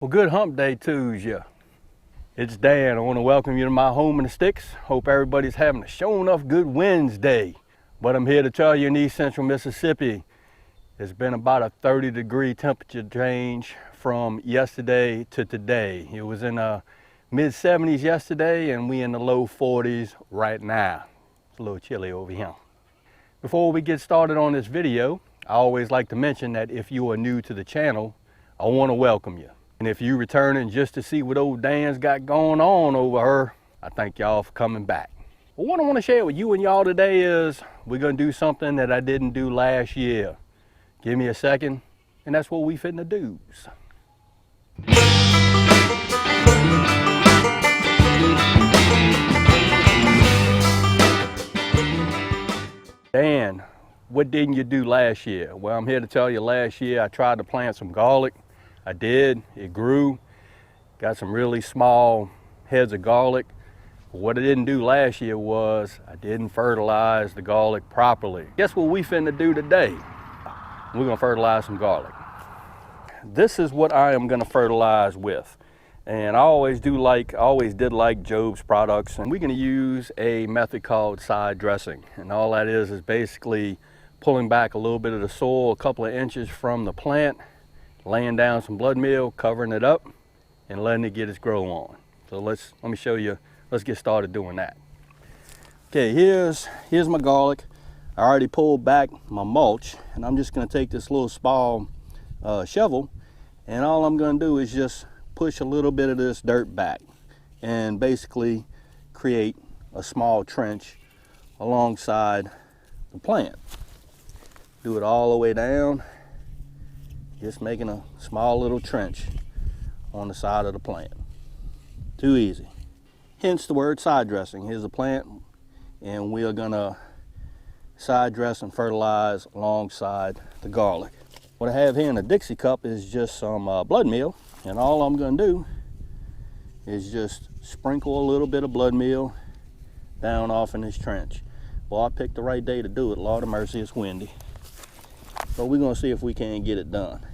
Well, good hump day to you. It's Dan. I want to welcome you to my home in the sticks. Hope everybody's having a show enough good Wednesday. But I'm here to tell you in East Central Mississippi, it's been about a 30-degree temperature change from yesterday to today. It was in the mid 70s yesterday and we in the low 40s right now. It's a little chilly over here. Before we get started on this video, I always like to mention that if you are new to the channel, I want to welcome you. And if you returning just to see what old Dan's got going on over her, I thank y'all for coming back. Well, what I want to share with you and y'all today is we're going to do something that I didn't do last year. Give me a second, and that's what we finna do. Dan, what didn't you do last year? Well, I'm here to tell you last year I tried to plant some garlic. I did, it grew, got some really small heads of garlic. What I didn't do last year was I didn't fertilize the garlic properly. Guess what we finna do today? We're gonna fertilize some garlic. This is what I am gonna fertilize with. And I always did like Job's products. And we're gonna use a method called side dressing. And all that is basically pulling back a little bit of the soil, a couple of inches from the plant, laying down some blood meal, covering it up, and letting it get its grow on. So let me show you, let's get started doing that. Okay, here's my garlic. I already pulled back my mulch, and I'm just gonna take this little small shovel, and all I'm gonna do is just push a little bit of this dirt back and basically create a small trench alongside the plant. Do it all the way down, just making a small little trench on the side of the plant. Too easy. Hence the word side dressing. Here's the plant, and we are gonna side dress and fertilize alongside the garlic. What I have here in a Dixie cup is just some blood meal, and all I'm gonna do is just sprinkle a little bit of blood meal down off in this trench. Well, I picked the right day to do it. Lord of mercy, it's windy. But we're gonna see if we can get it done.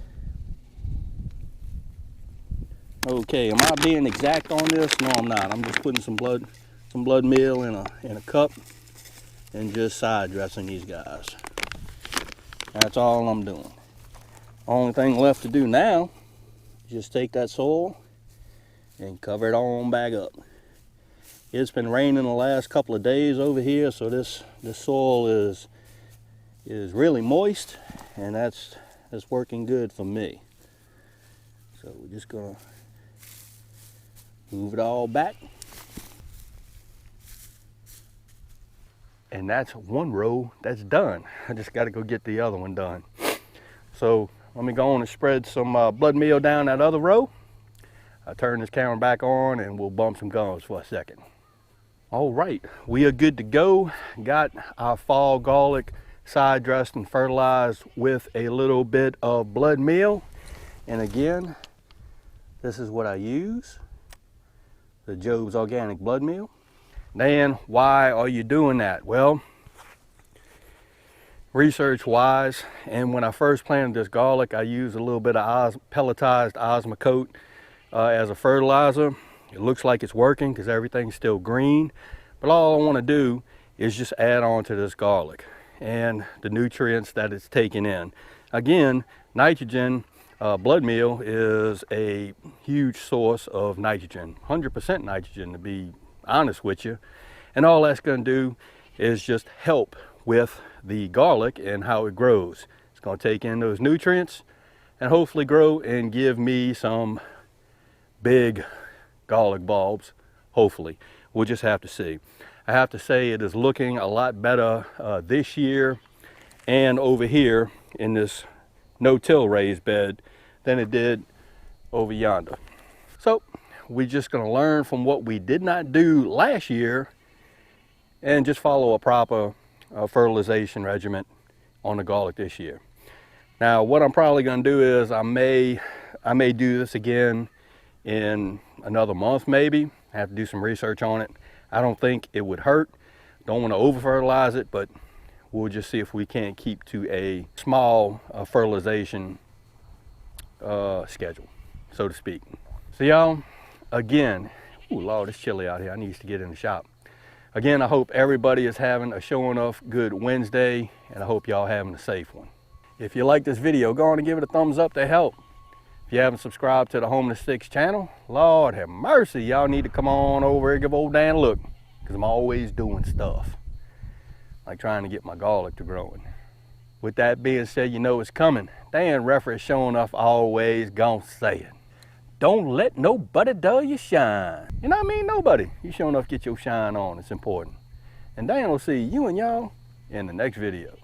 Okay, am I being exact on this? No, I'm not. I'm just putting some blood meal in a cup and just side dressing these guys. That's all I'm doing. Only thing left to do now is just take that soil and cover it on back up. It's been raining the last couple of days over here, so this soil is really moist, and that's working good for me. So we're just gonna move it all back. And that's one row that's done. I just got to go get the other one done. So let me go on and spread some blood meal down that other row. I'll turn this camera back on and we'll bump some gums for a second. All right, we are good to go. Got our fall garlic side dressed and fertilized with a little bit of blood meal. And again, this is what I use. The Job's organic blood meal. Dan, why are you doing that? Well, research wise, and when I first planted this garlic, I used a little bit of pelletized Osmocote as a fertilizer. It looks like it's working because everything's still green, but all I want to do is just add on to this garlic and the nutrients that it's taking in. Again, nitrogen, blood meal is a huge source of nitrogen, 100% nitrogen to be honest with you. And all that's going to do is just help with the garlic and how it grows. It's going to take in those nutrients and hopefully grow and give me some big garlic bulbs, hopefully. We'll just have to see. I have to say it is looking a lot better this year and over here in this no-till raised bed than it did over yonder. So we're just going to learn from what we did not do last year and just follow a proper fertilization regimen on the garlic this year. Now what I'm probably going to do is I may do this again in another month maybe. I have to do some research on it. I don't think it would hurt. Don't want to over fertilize it, but we'll just see if we can't keep to a small fertilization schedule. so to speak. So y'all, again, ooh, Lord, it's chilly out here. I need to get in the shop. Again, I hope everybody is having a sure enough good Wednesday, and I hope y'all having a safe one. If you like this video, go on and give it a thumbs up to help. If you haven't subscribed to the Home in the Sticks channel, Lord have mercy, y'all need to come on over and give old Dan a look, because I'm always doing stuff, like trying to get my garlic to growing. With that being said, you know it's coming. Dan reference showing enough always gonna say it. Don't let nobody dull your shine. You know what I mean? Nobody. You sure enough get your shine on. It's important. And Dan will see you and y'all in the next video.